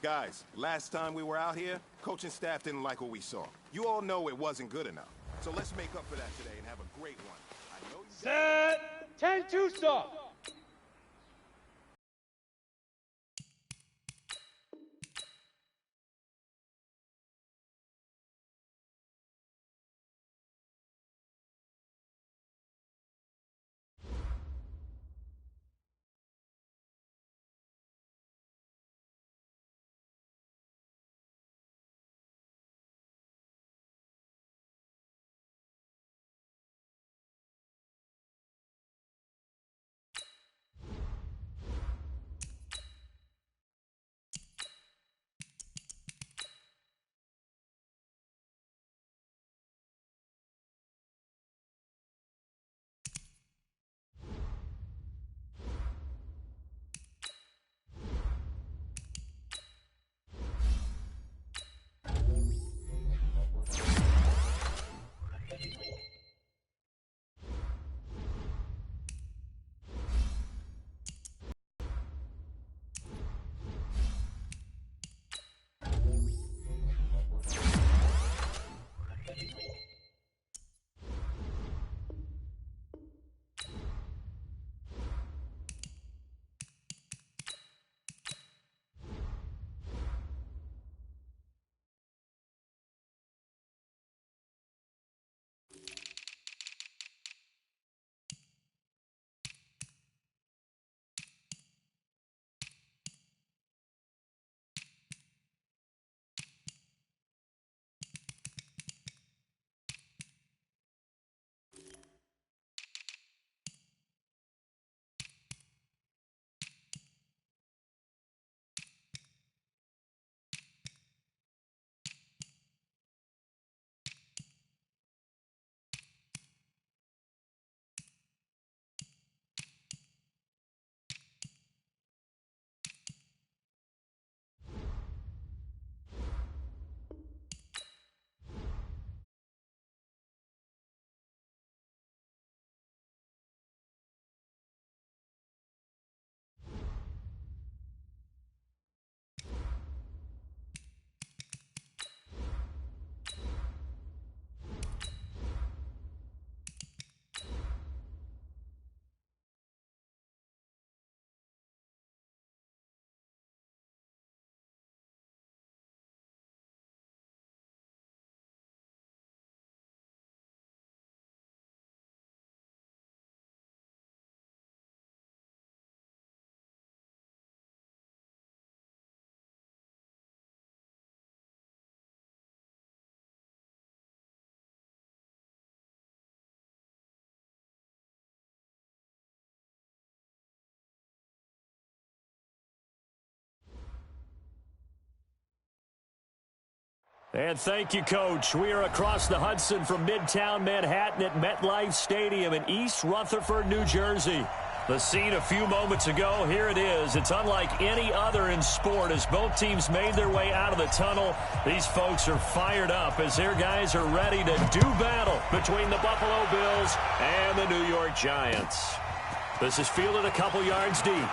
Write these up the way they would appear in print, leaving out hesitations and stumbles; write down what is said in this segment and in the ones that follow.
Guys, last time we were out here, coaching staff didn't like what we saw. You all know it wasn't good enough. So let's make up for that today and have a great one. I know you... Set! 10-2 stop! And thank you, Coach. We are across the Hudson from Midtown Manhattan at MetLife Stadium in East Rutherford, New Jersey. The scene a few moments ago, here it is. It's unlike any other in sport as both teams made their way out of the tunnel. These folks are fired up as their guys are ready to do battle between the Buffalo Bills and the New York Giants. This is fielded a couple yards deep.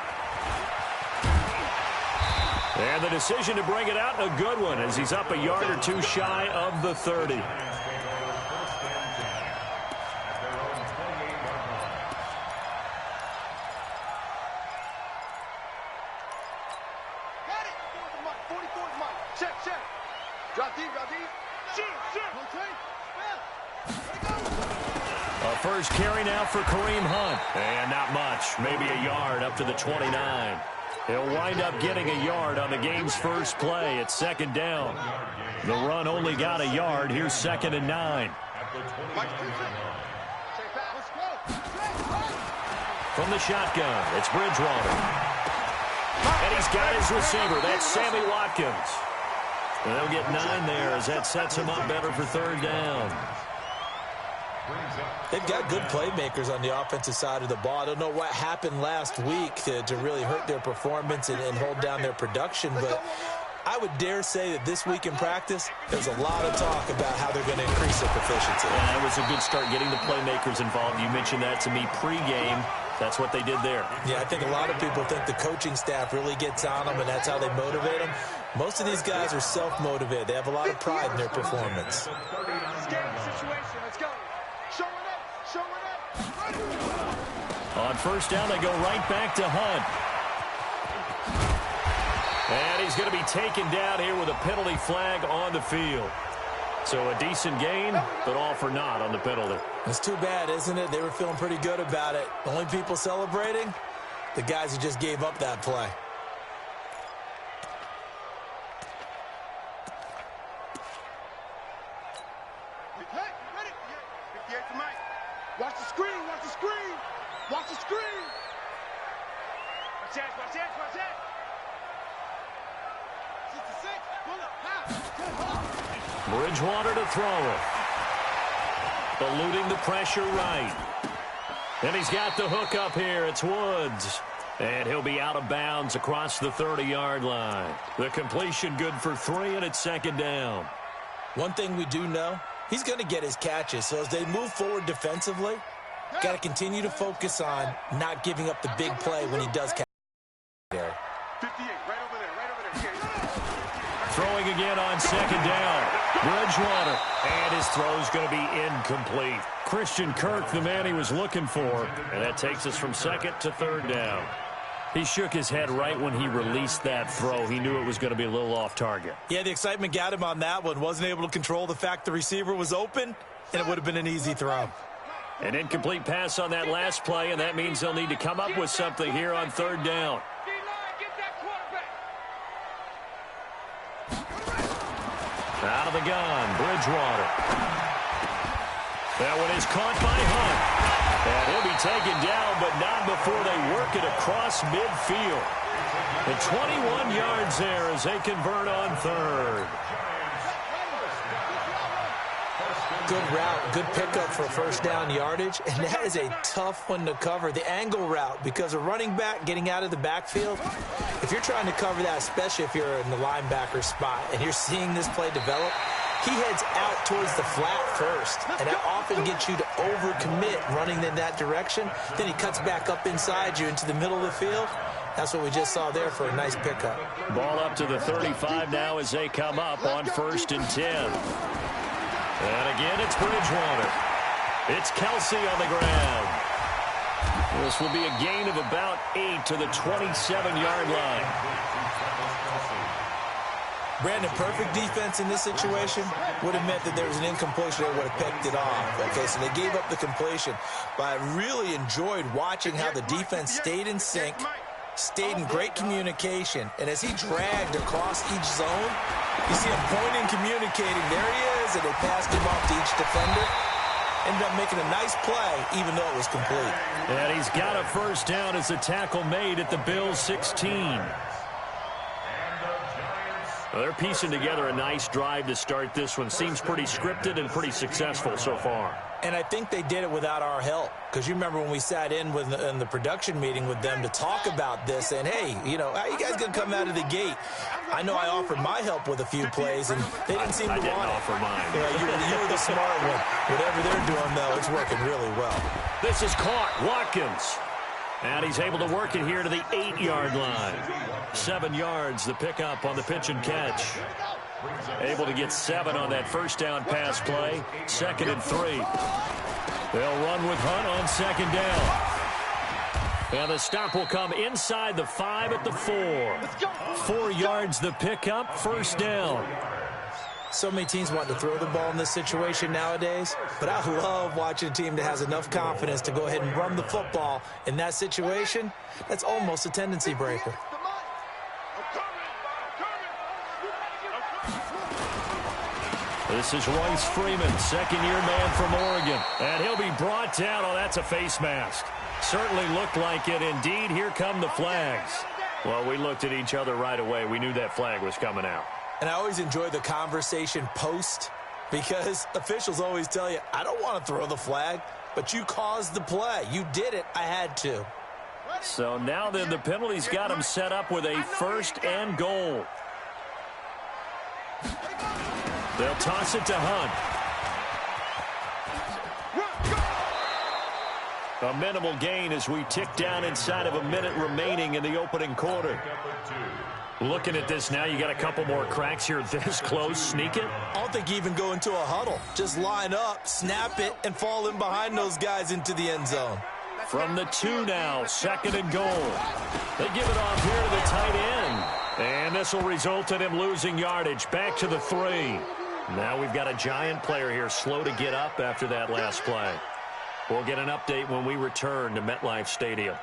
And the decision to bring it out, a good one, as he's up a yard or two shy of the 30. A first carry now for Kareem Hunt. And not much, maybe a yard up to the 29. He'll wind up getting a yard on the game's first play. It's second down. The run only got a yard. Here's 2nd and 9. From the shotgun, it's Bridgewater. And he's got his receiver. That's Sammy Watkins. And they'll get 9 there as that sets him up better for 3rd down. They've got good playmakers on the offensive side of the ball. I don't know what happened last week to really hurt their performance and hold down their production, but I would dare say that this week in practice, there's a lot of talk about how they're going to increase their proficiency. And it was a good start getting the playmakers involved. You mentioned that to me pregame. That's what they did there. Yeah, I think a lot of people think the coaching staff really gets on them, and that's how they motivate them. Most of these guys are self-motivated. They have a lot of pride in their performance. On first down, they go right back to Hunt. And he's going to be taken down here with a penalty flag on the field. So a decent gain, but all for naught on the penalty. It's too bad, isn't it? They were feeling pretty good about it. The only people celebrating, the guys who just gave up that play. Watch the screen, watch the screen, watch the screen. Watch that, watch that, watch that. 66, pull up, pass. Bridgewater to throw it. Eluding the pressure right. And he's got the hook up here. It's Woods. And he'll be out of bounds across the 30-yard line. The completion good for 3, and it's second down. One thing we do know, he's going to get his catches. So as they move forward defensively, got to continue to focus on not giving up the big play when he does catch. 58, right over there, right over there. Throwing again on second down. Bridgewater. And his throw's going to be incomplete. Christian Kirk, the man he was looking for. And that takes us from second to third down. He shook his head right when he released that throw. He knew it was going to be a little off target. Yeah, the excitement got him on that one. Wasn't able to control the fact the receiver was open, and it would have been an easy throw. An incomplete pass on that last play, and that means they'll need to come up with something here on third down. Out of the gun, Bridgewater. That one is caught by Hunt. And he'll be taken down, but not before they work it across midfield. And 21 yards there as they convert on third. Good route, good pickup for first down yardage, and that is a tough one to cover. The angle route, because a running back getting out of the backfield, if you're trying to cover that, especially if you're in the linebacker spot and you're seeing this play develop, he heads out towards the flat first, and that often gets you to overcommit running in that direction. Then he cuts back up inside you into the middle of the field. That's what we just saw there for a nice pickup. Ball up to the 35 now as they come up on 1st and 10. And again, it's Bridgewater. It's Kelsey on the ground. This will be a gain of about 8 to the 27-yard line. Brandon, perfect defense in this situation would have meant that there was an incompletion. They would have picked it off. Okay, so they gave up the completion. But I really enjoyed watching how the defense stayed in sync, stayed in great communication. And as he dragged across each zone, you see him pointing, communicating. There he is, and they passed him off to each defender. Ended up making a nice play, even though it was complete. And he's got a first down as the tackle made at the Bills' 16. Well, they're piecing together a nice drive to start this one. Seems pretty scripted and pretty successful so far. And I think they did it without our help. Because you remember when we sat in the production meeting with them to talk about this, and hey, you know, how you guys going to come out of the gate? I know I offered my help with a few plays, and they didn't seem to want it. I didn't offer mine. You were the smart one. Whatever they're doing, though, it's working really well. This is caught. Watkins. And he's able to work it here to the 8-yard line. 7 yards, the pickup on the pitch and catch. Able to get 7 on that first down pass play. 2nd and 3. They'll run with Hunt on 2nd down. And the stop will come inside the 5 at the 4. 4 yards, the pickup, first down. So many teams want to throw the ball in this situation nowadays, but I love watching a team that has enough confidence to go ahead and run the football in that situation. That's almost a tendency breaker. This is Royce Freeman, second-year man from Oregon. And he'll be brought down. Oh, that's a face mask. Certainly looked like it. Indeed, here come the flags. Well, we looked at each other right away. We knew that flag was coming out. And I always enjoy the conversation post, because officials always tell you, I don't want to throw the flag, but you caused the play. You did it. I had to. So now then, the penalty's got him set up with a 1st and goal. They'll toss it to Hunt. A minimal gain as we tick down inside of a minute remaining in the opening quarter. Looking at this now, you got a couple more cracks here this close. Sneak it? I don't think you even go into a huddle. Just line up, snap it, and fall in behind those guys into the end zone. From the 2 now, 2nd and goal. They give it off here to the tight end. And this will result in him losing yardage. Back to the 3. Now we've got a Giant player here slow to get up after that last play. We'll get an update when we return to MetLife Stadium.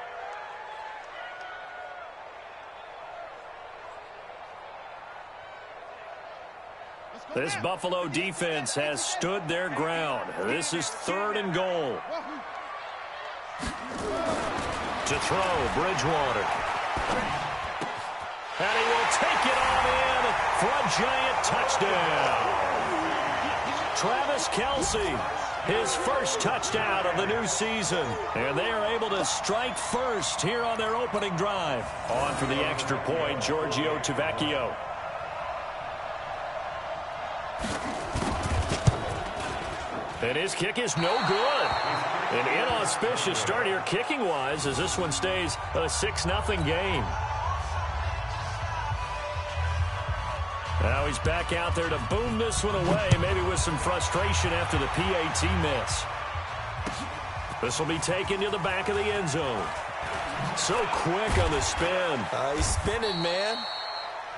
This Buffalo defense has stood their ground. This is 3rd and goal. To throw, Bridgewater. And he will take it on in for a Giant touchdown. Travis Kelce, his first touchdown of the new season. And they are able to strike first here on their opening drive. On for the extra point, Giorgio Tavecchio. And his kick is no good. An inauspicious start here kicking-wise as this one stays a 6-0 game. Now he's back out there to boom this one away, maybe with some frustration after the PAT miss. This will be taken to the back of the end zone. So quick on the spin. He's spinning, man.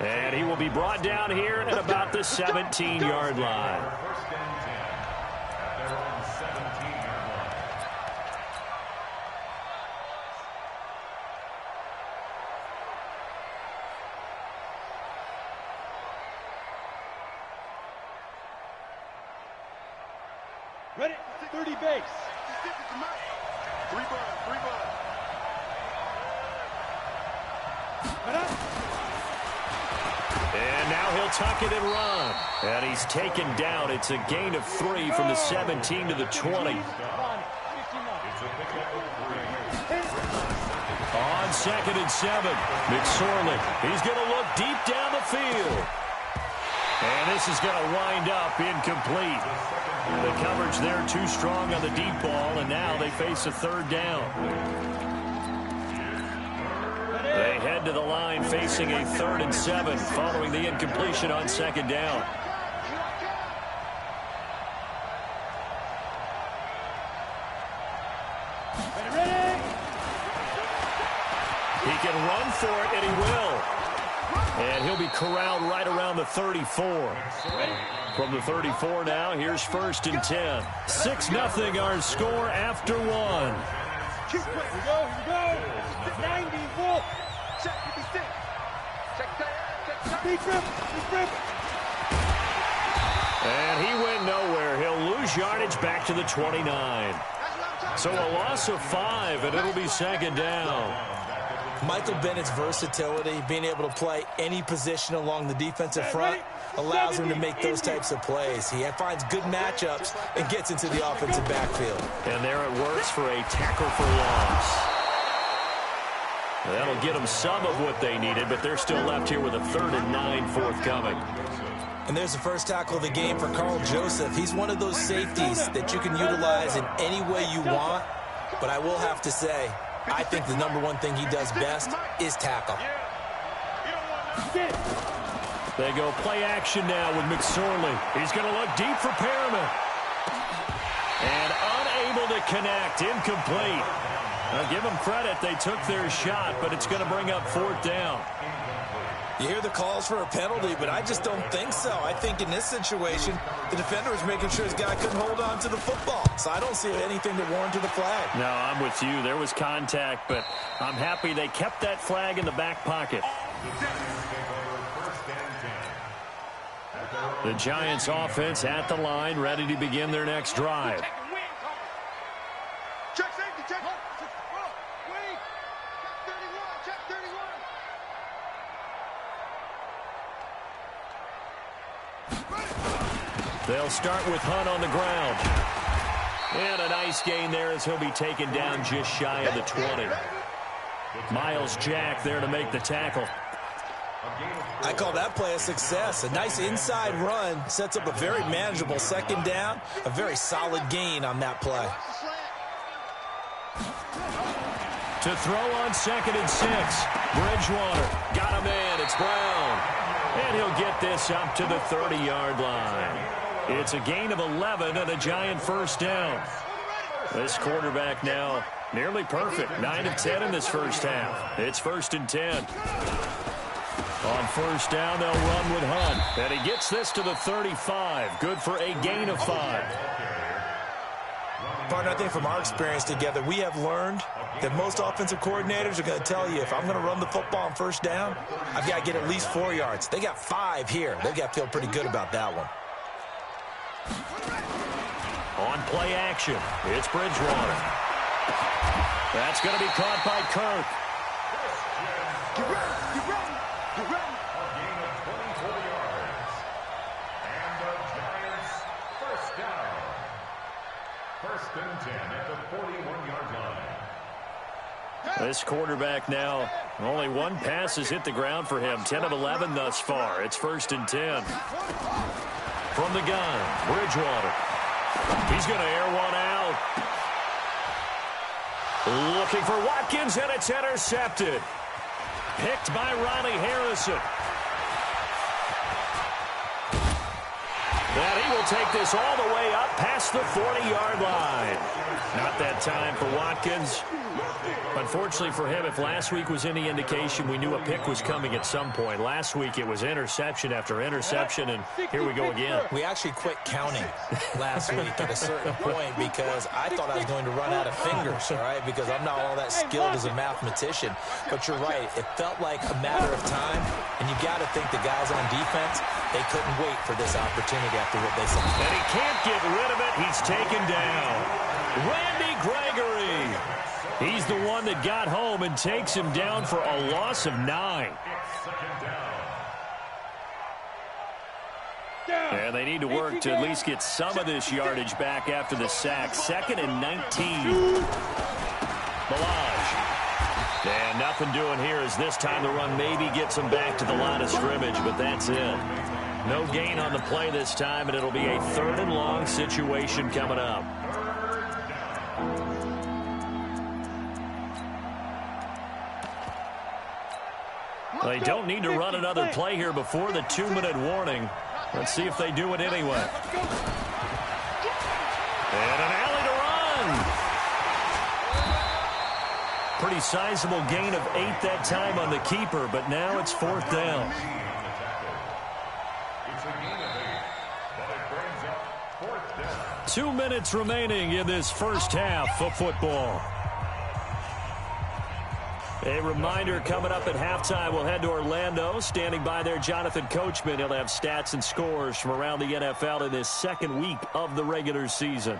And he will be brought down here at about the 17-yard line. Ready? 30 base. 3 ball. And now he'll tuck it and run. And he's taken down. It's a gain of 3 from the 17 to the 20. On 2nd and 7, McSorley. He's going to look deep down the field. And this is going to wind up incomplete. The coverage there too strong on the deep ball, and now they face a 3rd down. They head to the line facing a 3rd and 7 following the incompletion on 2nd down. He can run for it, and he will. And he'll be corralled right around the 34. From the 34 now, here's 1st and 10. 6-0 our score after 1. Here we go. 90, full. Check 56. Check. And he went nowhere. He'll lose yardage back to the 29. So a loss of 5, and it'll be 2nd down. Michael Bennett's versatility, being able to play any position along the defensive front, allows him to make those types of plays. He finds good matchups and gets into the offensive backfield. And there it works for a tackle for loss. That'll get them some of what they needed, but they're still left here with a 3rd and 9 forthcoming. And there's the first tackle of the game for Carl Joseph. He's one of those safeties that you can utilize in any way you want, but I will have to say, I think the #1 thing he does best is tackle. They go play action now with McSorley. He's going to look deep for Perriman. And unable to connect, incomplete. Now give them credit, they took their shot, but it's going to bring up 4th down. You hear the calls for a penalty, but I just don't think so. I think in this situation, the defender was making sure his guy couldn't hold on to the football. So I don't see anything to warrant the flag. No, I'm with you. There was contact, but I'm happy they kept that flag in the back pocket. The Giants offense at the line, ready to begin their next drive. Check safety, check. Wait. Check 31. They'll start with Hunt on the ground. And a nice gain there as he'll be taken down just shy of the 20. Miles Jack there to make the tackle. I call that play a success. A nice inside run sets up a very manageable 2nd down. A very solid gain on that play. To throw on 2nd and 6. Bridgewater got him in. It's Brown. And he'll get this up to the 30-yard line. It's a gain of 11 and a Giant first down. This quarterback now nearly perfect. 9 of 10 in this first half. It's 1st and 10. On first down, they'll run with Hunt. And he gets this to the 35. Good for a gain of 5. Partner, I think from our experience together, we have learned that most offensive coordinators are going to tell you, if I'm going to run the football on first down, I've got to get at least 4 yards. They got 5 here. They've got to feel pretty good about that one. On play action, it's Bridgewater. That's going to be caught by Kirk. Get ready, get ready, get ready. A gain of 24 yards. And the Giants first down. 1st and 10 at the 41-yard line. This quarterback now, only one pass has hit the ground for him. 10 of 11 thus far. It's 1st and 10. From the gun, Bridgewater. He's going to air one out. Looking for Watkins, and it's intercepted. Picked by Riley Harrison. And he will take this all the way up past the 40-yard line. Not that time for Watkins. Unfortunately for him, if last week was any indication, we knew a pick was coming at some point. Last week it was interception after interception, and here we go again. We actually quit counting last week at a certain point because I thought I was going to run out of fingers, all right, because I'm not all that skilled as a mathematician. But you're right. It felt like a matter of time, and you got to think the guys on defense, they couldn't wait for this opportunity after what they saw. And he can't get rid of it. He's taken down. Randy Gregory. He's the one that got home and takes him down for a loss of 9. And they need to work to at least get some of this yardage back after the sack. 2nd and 19. Balaj. And nothing doing here as this time the run maybe gets him back to the line of scrimmage, but that's it. No gain on the play this time, and it'll be a 3rd and long situation coming up. They don't need to run another play here before the 2-minute warning. Let's see if they do it anyway. And an alley to run. Pretty sizable gain of 8 that time on the keeper, but now it's 4th down. It's a gain of 8, but it brings up 4th down. 2 minutes remaining in this first half of football. A reminder, coming up at halftime, we'll head to Orlando. Standing by there, Jonathan Coachman. He'll have stats and scores from around the NFL in this 2nd week of the regular season.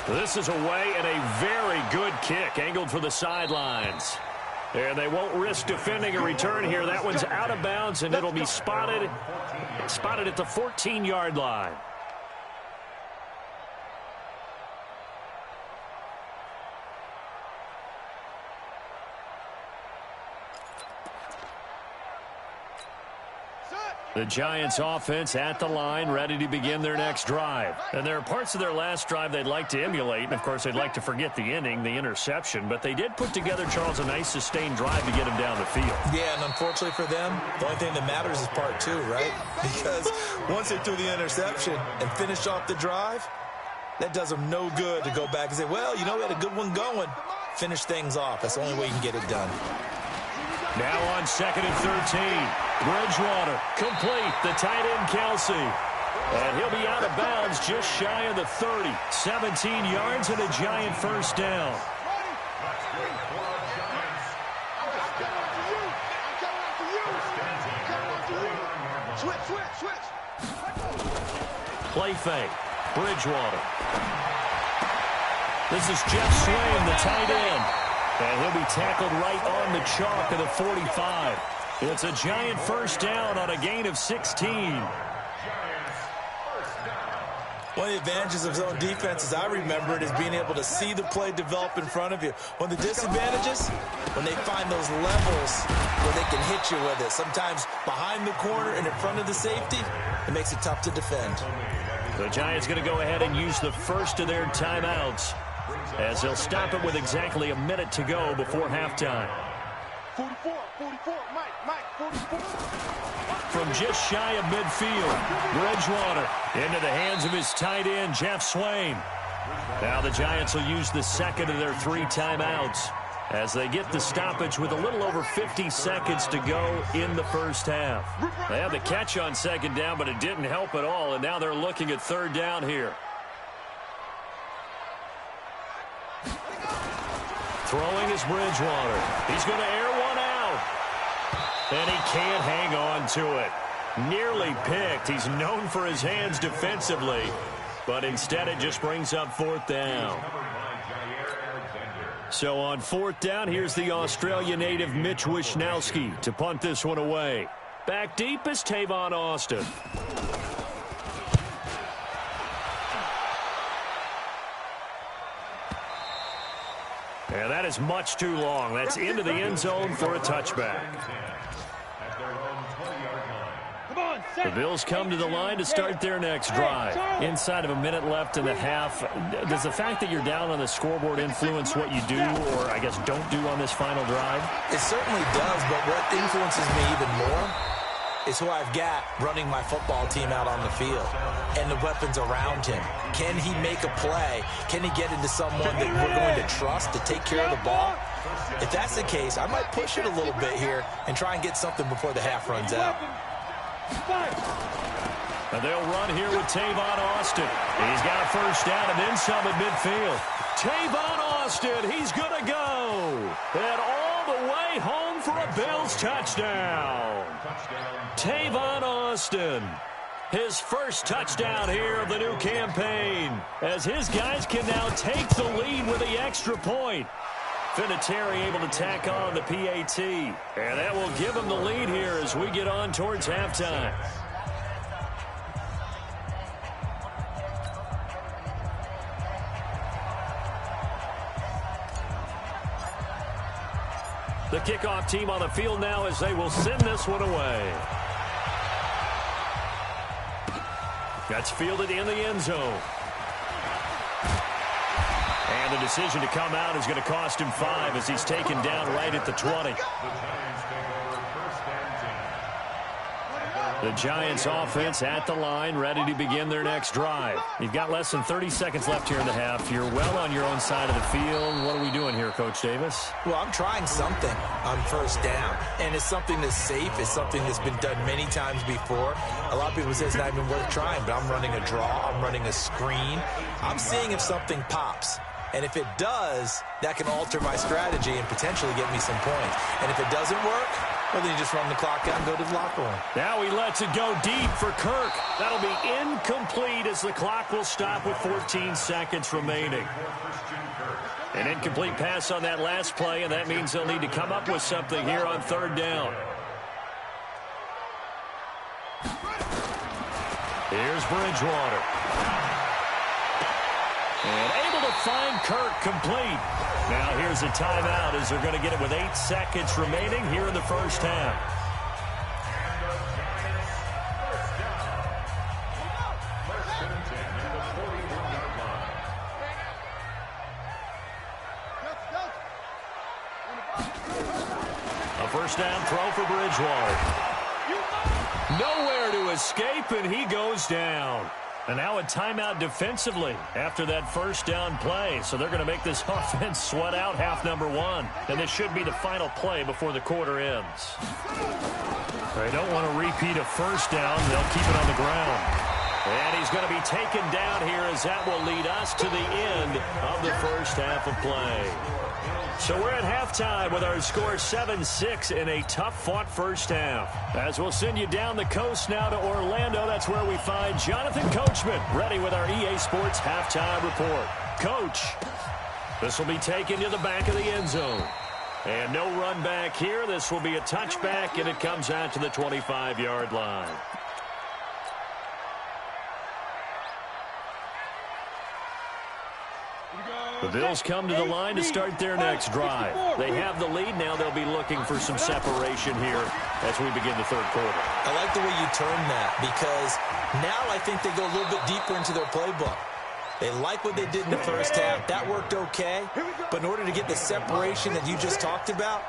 This is away, and a very good kick, angled for the sidelines. And they won't risk defending a return here. That one's out of bounds, and it'll be spotted at the 14-yard line. The Giants offense at the line, ready to begin their next drive. And there are parts of their last drive they'd like to emulate. And, of course, they'd like to forget the inning, the interception. But they did put together, Charles, a nice sustained drive to get him down the field. Yeah, and unfortunately for them, the only thing that matters is part 2, right? Because once they threw the interception and finished off the drive, that does them no good to go back and say, well, you know, we had a good one going. Finish things off. That's the only way you can get it done. Now on 2nd and 13. Bridgewater, complete, the tight end Kelsey. And he'll be out of bounds just shy of the 30. 17 yards and a Giant first down. Play fake, Bridgewater. This is Jeff Swain, the tight end. And he'll be tackled right on the chalk of the 45. It's a Giant first down on a gain of 16. One of the advantages of zone defense, as I remember it, is being able to see the play develop in front of you. One of the disadvantages, when they find those levels where they can hit you with it, sometimes behind the corner and in front of the safety, it makes it tough to defend. The Giants going to go ahead and use the first of their timeouts as they'll stop it with exactly a minute to go before halftime. 44, Mike, 44. From just shy of midfield, Bridgewater into the hands of his tight end, Jeff Swain. Now the Giants will use the second of their 3 timeouts as they get the stoppage with a little over 50 seconds to go in the first half. They had the catch on second down, but it didn't help at all, and now they're looking at third down here. Throwing is Bridgewater. He's going to air one out. And he can't hang on to it. Nearly picked. He's known for his hands defensively, but instead it just brings up fourth down. So on fourth down, here's the Australia native Mitch Wishnowsky to punt this one away. Back deep is Tavon Austin. And that is much too long. That's into the end zone for a touchback. The Bills come to the line to start their next drive. Inside of a minute left in the half, does the fact that you're down on the scoreboard influence what you do, or I guess don't do on this final drive? It certainly does, but what influences me even more is who I've got running my football team out on the field and the weapons around him. Can he make a play? Can he get into someone that we're going to trust to take care of the ball? If that's the case, I might push it a little bit here and try and get something before the half runs out. And they'll run here with Tavon Austin. He's got a first down and then some at midfield. Tavon Austin, he's going to go. And all the way home for a Bills touchdown. Tavon Austin, his first touchdown here of the new campaign, as his guys can now take the lead with the extra point. Vinatieri able to tack on the PAT, and that will give him the lead here as we get on towards halftime. The kickoff team on the field now as they will send this one away. That's fielded in the end zone. And the decision to come out is going to cost him 5 as he's taken down right at the 20. The Giants offense at the line, ready to begin their next drive. You've got less than 30 seconds left here in the half. You're well on your own side of the field. What are we doing here, Coach Davis? Well, I'm trying something on first down, and it's something that's safe. It's something that's been done many times before. A lot of people say it's not even worth trying, but I'm running a draw. I'm running a screen. I'm seeing if something pops. And if it does, that can alter my strategy and potentially get me some points. And if it doesn't work, well, then you just run the clock out and go to the locker room. Now he lets it go deep for Kirk. That'll be incomplete as the clock will stop with 14 seconds remaining. An incomplete pass on that last play, and that means they'll need to come up with something here on third down. Here's Bridgewater. And able to find Kirk complete. Now here's a timeout as they're going to get it with 8 seconds remaining here in the first half. A first down throw for Bridgewater. Nowhere to escape, and he goes down. And now a timeout defensively after that first down play. So they're going to make this offense sweat out half number 1. And this should be the final play before the quarter ends. They don't want to repeat a first down. They'll keep it on the ground. And he's going to be taken down here as that will lead us to the end of the first half of play. So we're at halftime with our score 7-6 in a tough-fought first half. As we'll send you down the coast now to Orlando, that's where we find Jonathan Coachman ready with our EA Sports halftime report. Coach, this will be taken to the back of the end zone. And no run back here. This will be a touchback, and it comes out to the 25-yard line. Here we go. The Bills come to the line to start their next drive. They have the lead. Now they'll be looking for some separation here as we begin the third quarter. I like the way you term that, because now I think they go a little bit deeper into their playbook. They like what they did in the first half. That worked okay. But in order to get the separation that you just talked about,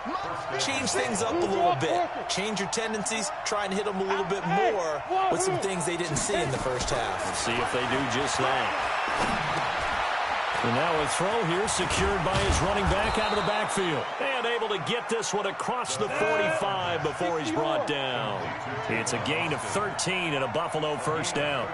change things up a little bit. Change your tendencies. Try and hit them a little bit more with some things they didn't see in the first half. Let's see if they do just that. And now a throw here secured by his running back out of the backfield. And able to get this one across the 45 before he's brought down. It's a gain of 13 and a Buffalo first down.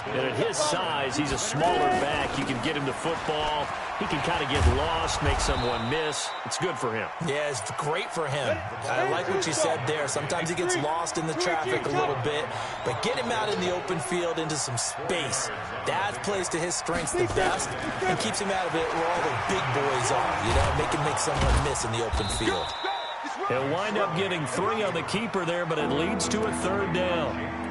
And at his size, he's a smaller back. You can get him to football. He can kind of get lost, make someone miss. It's good for him. Yeah, it's great for him. I like what you said there. Sometimes he gets lost in the traffic a little bit, but get him out in the open field into some space. That plays to his strengths the best and keeps him out of it where all the big boys are. You know, make him make someone miss in the open field. He'll wind up getting 3 on the keeper there, but it leads to a third down.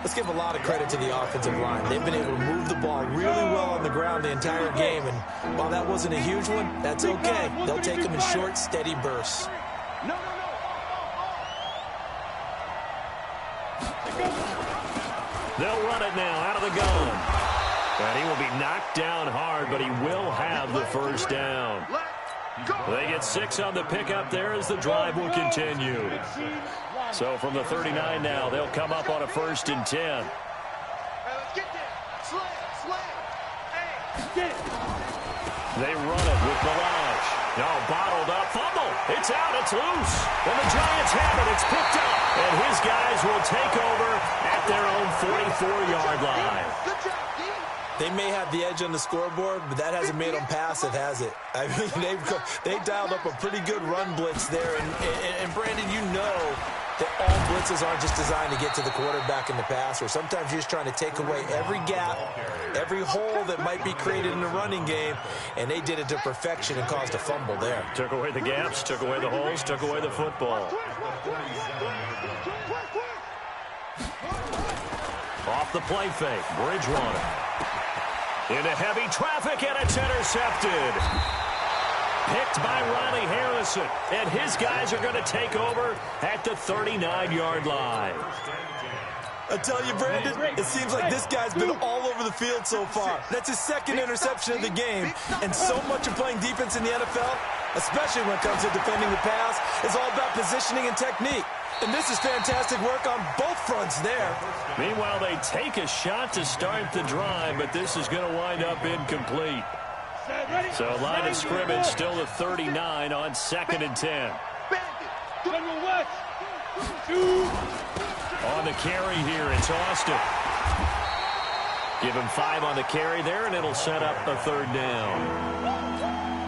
Let's give a lot of credit to the offensive line. They've been able to move the ball really well on the ground the entire game, and while that wasn't a huge one, that's okay. They'll take them in short, steady bursts. They'll run it now out of the gun. And he will be knocked down hard, but he will have the first down. They get 6 on the pickup there as the drive will continue. So from the 39 now, they'll come up on a 1st and 10. They run it with Balaj. No, bottled up, fumble. It's out, it's loose. And the Giants have it, it's picked up. And his guys will take over at their own 44-yard line. They may have the edge on the scoreboard, but that hasn't made them pass it, has it? I mean, they dialed up a pretty good run blitz there. And Brandon, you know that all blitzes aren't just designed to get to the quarterback in the passer. Sometimes you're just trying to take away every gap, every hole that might be created in the running game, and they did it to perfection and caused a fumble there. Took away the gaps, took away the holes, took away the football. Off the play fake, Bridgewater. Into heavy traffic, and it's intercepted. Picked by Riley Harrison, and his guys are going to take over at the 39-yard line. I tell you, Brandon, it seems like this guy's been all over the field so far. That's his 2nd interception of the game, and so much of playing defense in the NFL, especially when it comes to defending the pass, is all about positioning and technique. And this is fantastic work on both fronts there. Meanwhile, they take a shot to start the drive, but this is going to wind up incomplete. So line of scrimmage still the 39 on 2nd and 10. On the carry here, it's Austin. Give him 5 on the carry there, and it'll set up a 3rd down.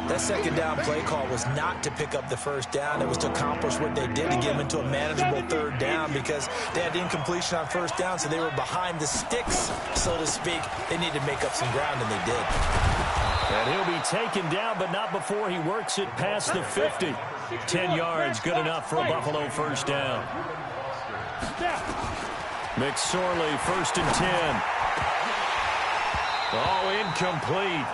That 2nd down play call was not to pick up the 1st down. It was to accomplish what they did to get them into a manageable 3rd down because they had incompletion on 1st down, so they were behind the sticks, so to speak. They needed to make up some ground, and they did. And he'll be taken down, but not before he works it past the 50. 10 yards, good enough for a Buffalo 1st down. McSorley, 1st and 10. Oh, incomplete.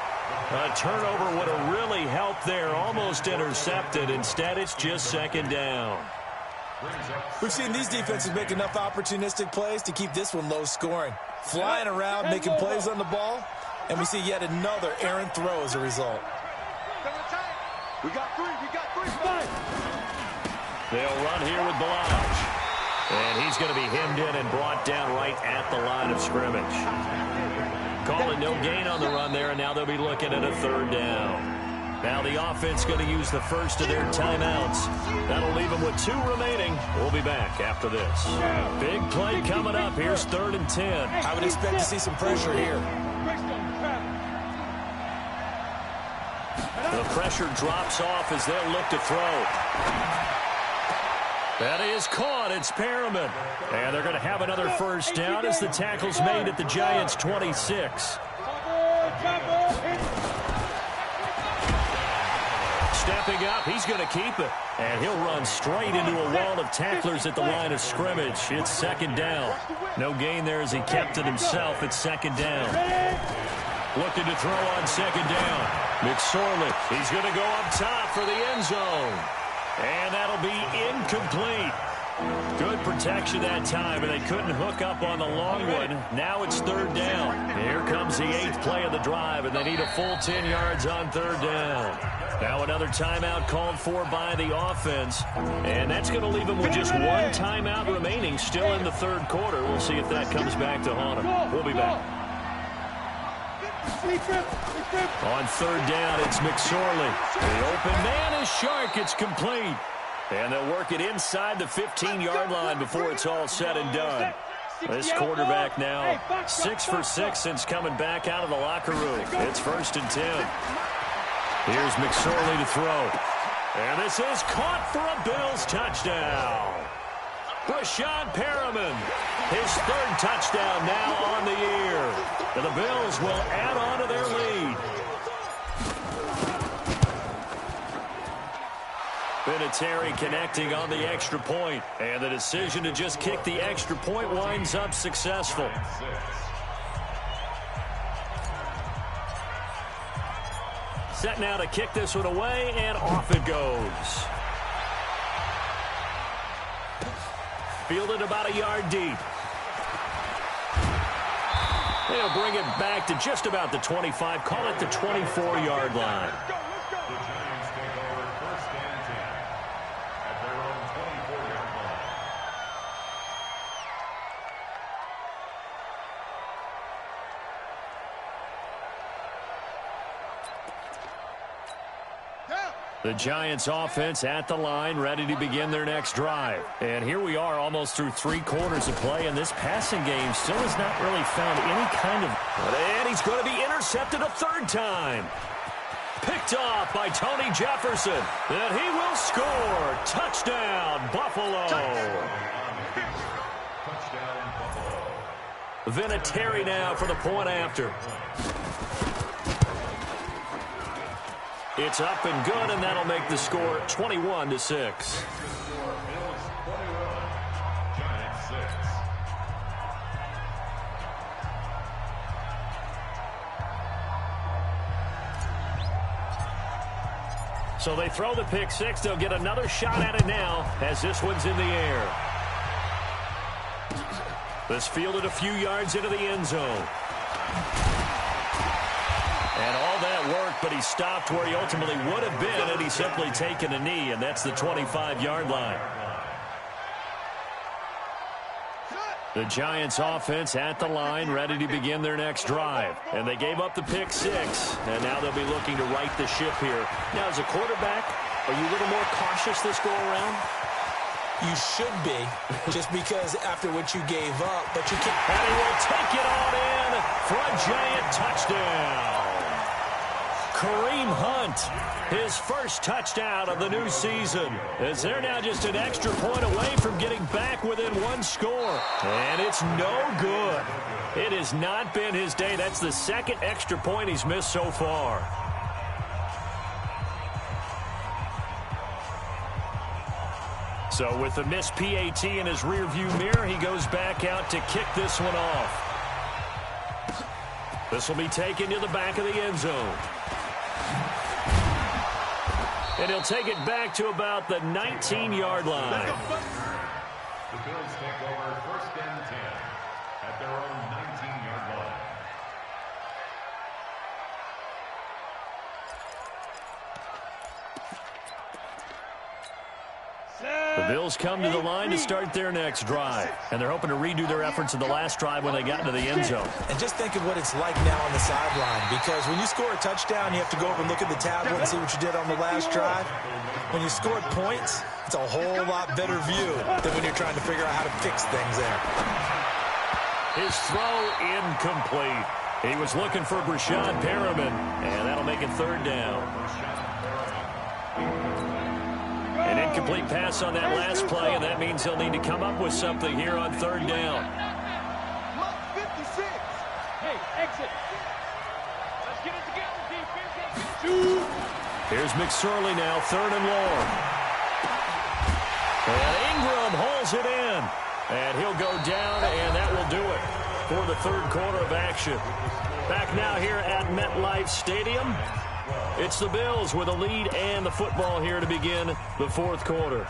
A turnover would have really helped there. Almost intercepted. Instead, it's just 2nd down. We've seen these defenses make enough opportunistic plays to keep this one low scoring. Flying around, making plays on the ball, and we see yet another errant throw as a result. We got 3. They'll run here with Balaj. And he's going to be hemmed in and brought down right at the line of scrimmage. Calling no gain on the run there, and now they'll be looking at a 3rd down. Now the offense going to use the first of their timeouts. That'll leave them with 2 remaining. We'll be back after this. Big play coming up. Here's 3rd and 10. I would expect to see some pressure here. The pressure drops off as they'll look to throw. That is caught. It's Perriman. And they're going to have another 1st down as the tackle's made at the Giants' 26. Stepping up, he's going to keep it. And he'll run straight into a wall of tacklers at the line of scrimmage. It's 2nd down. No gain there as he kept it himself at 2nd down. looking to throw on second down. McSorley, he's going to go up top for the end zone. And that'll be incomplete. Good protection that time, and they couldn't hook up on the long one. Now it's third down. Here comes the 8th play of the drive, and they need a full 10 yards on third down. Now another timeout called for by the offense, and that's going to leave them with just one timeout remaining still in the third quarter. We'll see if that comes back to haunt them. We'll be back. On third down, it's McSorley. The open man is Shark. It's complete. And they'll work it inside the 15-yard line before it's all said and done. This quarterback now 6 for 6 since coming back out of the locker room. It's 1st and 10. Here's McSorley to throw. And this is caught for a Bills touchdown. Brashad Perriman, his 3rd touchdown now on the year. And the Bills will add on to their lead. Vinatieri connecting on the extra point, and the decision to just kick the extra point winds up successful. Set now to kick this one away, and off it goes. Fielded about a yard deep. They'll bring it back to just about the 25, call it the 24-yard line. The Giants offense at the line, ready to begin their next drive. And here we are almost through 3 quarters of play, and this passing game still has not really found any kind of... And he's going to be intercepted a 3rd time. Picked off by Tony Jefferson. And he will score. Touchdown, Buffalo. Vinatieri now for the point after. It's up and good, and that'll make the score 21-6. So they throw the pick 6. They'll get another shot at it now as this one's in the air. This fielded a few yards into the end zone. And all that worked, but he stopped where he ultimately would have been had he simply taken a knee, and that's the 25-yard line. The Giants offense at the line, ready to begin their next drive. And they gave up the pick 6, and now they'll be looking to right the ship here. Now, as a quarterback, are you a little more cautious this go-around? You should be, just because after what you gave up, but you can't. And he will take it on in for a Giant touchdown. Kareem Hunt, his first touchdown of the new season, as they're now just an extra point away from getting back within 1 score. And it's no good. It has not been his day. That's the 2nd extra point he's missed so far. So with the missed PAT in his rearview mirror, he goes back out to kick this one off. This will be taken to the back of the end zone. And he'll take it back to about the 19-yard line. The Bills take over 1st and 10 at their own 19-yard line. The Bills come to the line to start their next drive. And they're hoping to redo their efforts in the last drive when they got into the end zone. And just think of what it's like now on the sideline, because when you score a touchdown, you have to go over and look at the tablet and see what you did on the last drive. When you scored points, it's a whole lot better view than when you're trying to figure out how to fix things there. His throw incomplete. He was looking for Brashad Perriman, and that'll make it 3rd down. An incomplete pass on that last play, and that means he'll need to come up with something here on 3rd down. Hey, exit. Let's get it together, defense. Here's McSorley now, 3rd and long. And Ingram holds it in. And he'll go down, and that will do it for the third quarter of action. Back now here at MetLife Stadium. It's the Bills with a lead and the football here to begin the fourth quarter.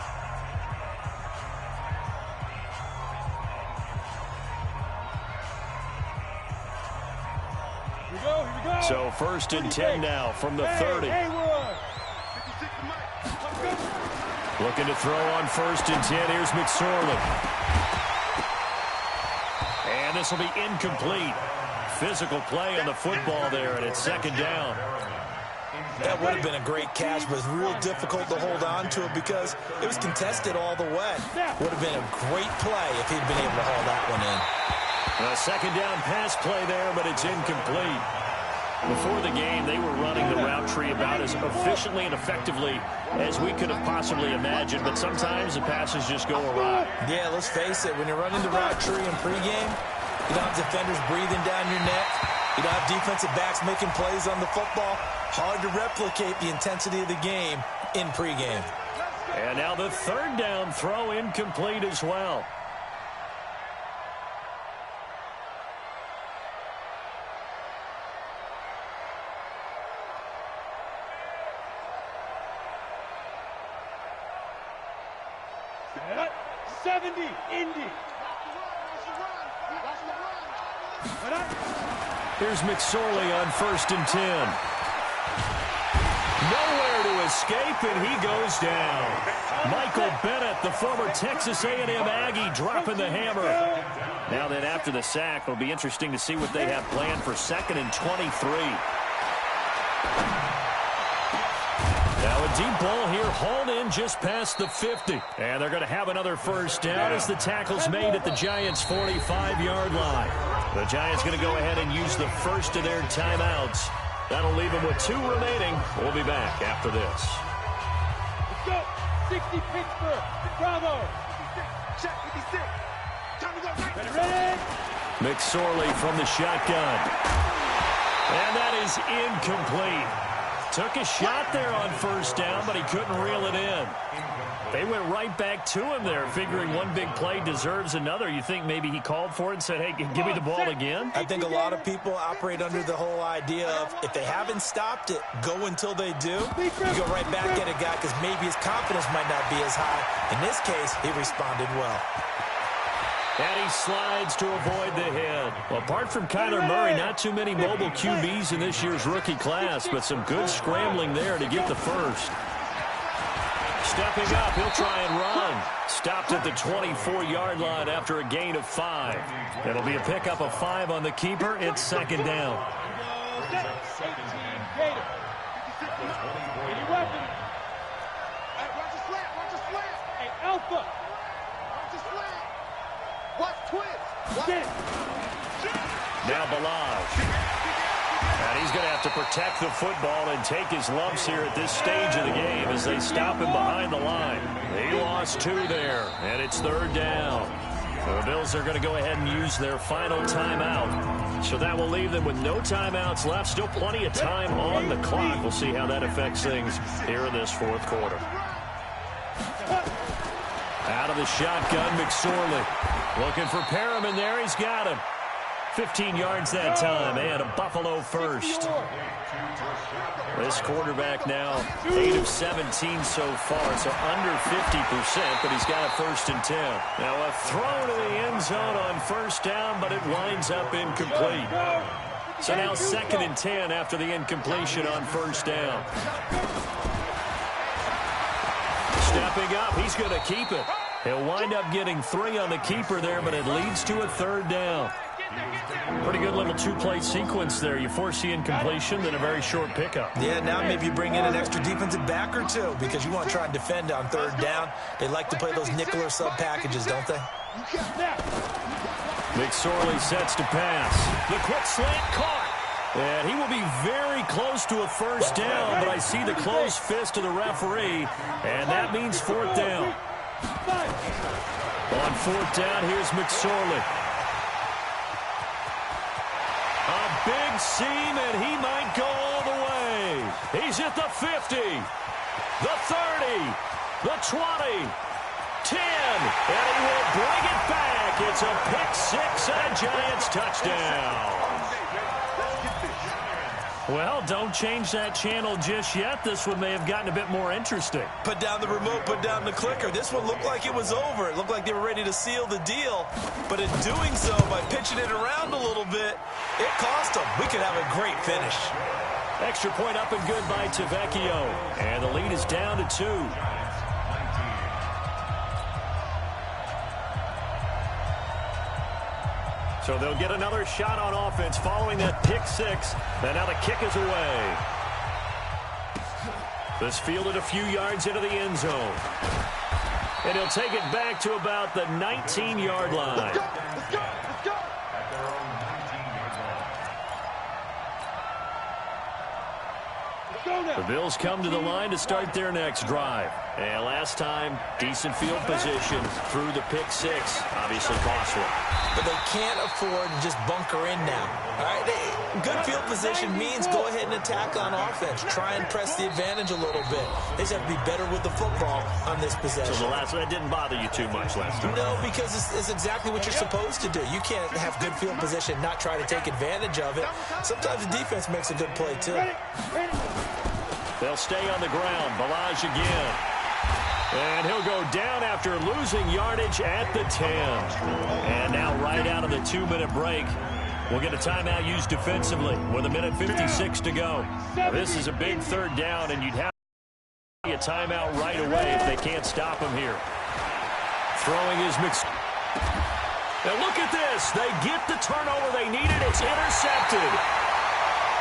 So 1st and 10 now from the 30. Looking to throw on 1st and 10. Here's McSorley. And this will be incomplete. Physical play on the football there, and it's 2nd down. That would have been a great catch, but it's real difficult to hold on to it because it was contested all the way. Would have been a great play if he'd been able to haul that one in. A 2nd down pass play there, but it's incomplete. Before the game, they were running the route tree about as efficiently and effectively as we could have possibly imagined, but sometimes the passes just go awry. Yeah, let's face it, when you're running the route tree in pregame, you don't have defenders breathing down your neck. You don't have defensive backs making plays on the football. Hard to replicate the intensity of the game in pregame. And now the 3rd down throw incomplete as well. Here's McSorley on 1st and 10. Nowhere to escape, and he goes down. Michael Bennett, the former Texas A&M Aggie, dropping the hammer. Now then, after the sack, it'll be interesting to see what they have planned for 2nd and 23. Now a deep ball here, hauled in just past the 50. And they're going to have another 1st down as the tackle's made at the Giants' 45-yard line. The Giants going to go ahead and use the first of their timeouts. That'll leave them with 2 remaining. We'll be back after this. Let's go. 60 Pittsburgh. Bravo. 56. Check 56. Time to go. Ready? McSorley from the shotgun. And that is incomplete. Took a shot there on 1st down, but he couldn't reel it in. They went right back to him there, figuring one big play deserves another. You think maybe he called for it and said, hey, give me the ball again? I think a lot of people operate under the whole idea of if they haven't stopped it, go until they do. You go right back at a guy because maybe his confidence might not be as high. In this case, he responded well. And he slides to avoid the hit. Well, apart from Kyler Murray, not too many mobile QBs in this year's rookie class, but some good scrambling there to get the first. Stepping up, he'll try and run. Stopped at the 24-yard line after a gain of 5. It'll be a pickup of 5 on the keeper. It's 2nd down. Now Balaj. And he's going to have to protect the football and take his lumps here at this stage of the game as they stop him behind the line. He lost 2 there, and it's 3rd down. The Bills are going to go ahead and use their final timeout. So that will leave them with no timeouts left. Still plenty of time on the clock. We'll see how that affects things here in this 4th quarter. Out of the shotgun, McSorley. Looking for Perriman there. He's got him. 15 yards that time, and a Buffalo first. This quarterback now 8 of 17 so far, so under 50%, but he's got a 1st and 10. Now a throw to the end zone on 1st down, but it winds up incomplete. So now 2nd and 10 after the incompletion on 1st down. Stepping up, he's going to keep it. He'll wind up getting 3 on the keeper there, but it leads to a 3rd down. Pretty good little 2-play sequence there. You force the incompletion, then a very short pickup. Yeah, now maybe you bring in an extra defensive back or 2 because you want to try and defend on 3rd down. They like to play those nickel or sub packages, don't they? McSorley sets to pass. The quick slant caught. And he will be very close to a 1st down, but I see the closed fist of the referee, and that means 4th down. On 4th down, here's McSorley. A big seam, and he might go all the way. He's at the 50, the 30, the 20, 10, and he will bring it back. It's a pick six and a Giants touchdown. Well, don't change that channel just yet. This one may have gotten a bit more interesting. Put down the remote, put down the clicker. This one looked like it was over. It looked like they were ready to seal the deal. But in doing so, by pitching it around a little bit, it cost them. We could have a great finish. Extra point up and good by Tavecchio. And the lead is down to 2. So they'll get another shot on offense following that pick six. And now the kick is away. This fielded a few yards into the end zone. And he'll take it back to about the 19-yard line. Let's go! Let's go! Let's go! At their own 19-yard line. Let's go now! The Bills come to the line to start their next drive. And last time, decent field position through the pick six. Obviously costly. But they can't afford to just bunker in now. All right, good field position means go ahead and attack on offense. Try and press the advantage a little bit. They just have to be better with the football on this possession. So that didn't bother you too much last time? No, because it's exactly what you're supposed to do. You can't have good field position, not try to take advantage of it. Sometimes the defense makes a good play, too. They'll stay on the ground. Balaj again. And he'll go down after losing yardage at the 10. And now right out of the 2-minute break, we'll get a timeout used defensively with 1:56 to go. Now, this is a big third down, and you'd have a timeout right away if they can't stop him here. Throwing is And look at this. They get the turnover they needed. It's intercepted.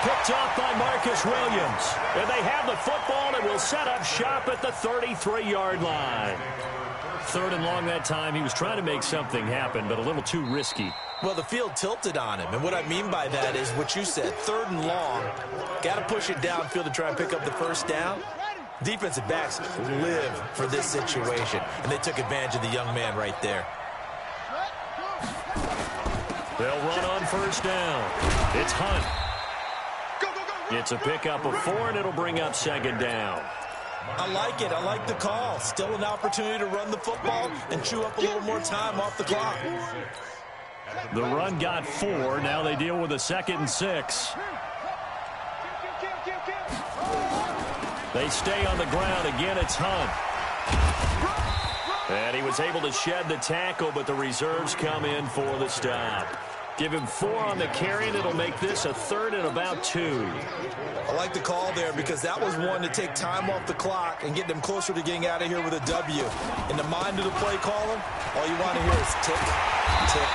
Picked off by Marcus Williams. And they have the football and will set up shop at the 33-yard line. Third and long that time. He was trying to make something happen, but a little too risky. Well, the field tilted on him, and what I mean by that is what you said. Third and long. Got to push it downfield to try and pick up the first down. Defensive backs live for this situation, and they took advantage of the young man right there. They'll run on first down. It's Hunt. It's a pickup of 4, and it'll bring up second down. I like it. I like the call. Still an opportunity to run the football and chew up a little more time off the clock. The run got 4. Now they deal with a 2nd and 6. They stay on the ground. Again, it's Hunt. And he was able to shed the tackle, but the reserves come in for the stop. Give him 4 on the carry, and it'll make this a 3rd and about 2. I like the call there because that was one to take time off the clock and get them closer to getting out of here with a W. In the mind of the play caller, all you want to hear is tick, tick,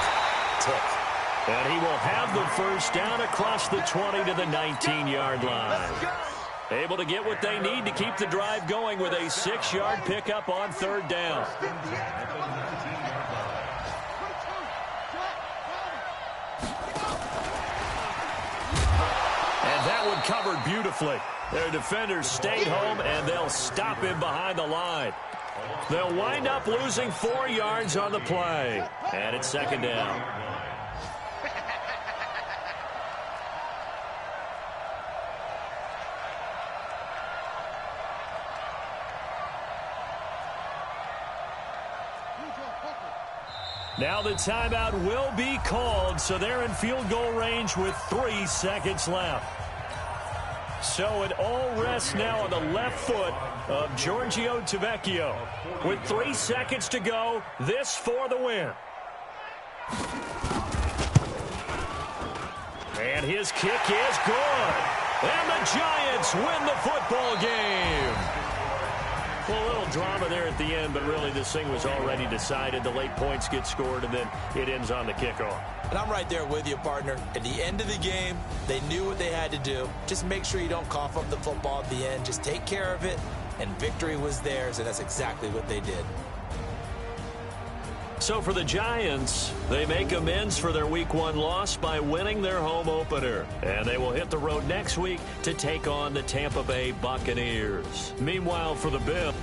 tick. And he will have the first down across the 20 to the 19-yard line. Able to get what they need to keep the drive going with a 6-yard pickup on third down. And that one covered beautifully. Their defenders stayed home, and they'll stop him behind the line. They'll wind up losing 4 yards on the play. And it's second down. Now the timeout will be called, so they're in field goal range with 3 seconds left. So it all rests now on the left foot of Giorgio Tavecchio. With 3 seconds to go, this for the win. And his kick is good. And the Giants win the football game. Well, a little drama there at the end, but really this thing was already decided. The late points get scored, and then it ends on the kickoff. And I'm right there with you, partner. At the end of the game, they knew what they had to do. Just make sure you don't cough up the football at the end. Just take care of it, and victory was theirs, and that's exactly what they did. So for the Giants, they make amends for their Week 1 loss by winning their home opener. And they will hit the road next week to take on the Tampa Bay Buccaneers. Meanwhile, for the Bills,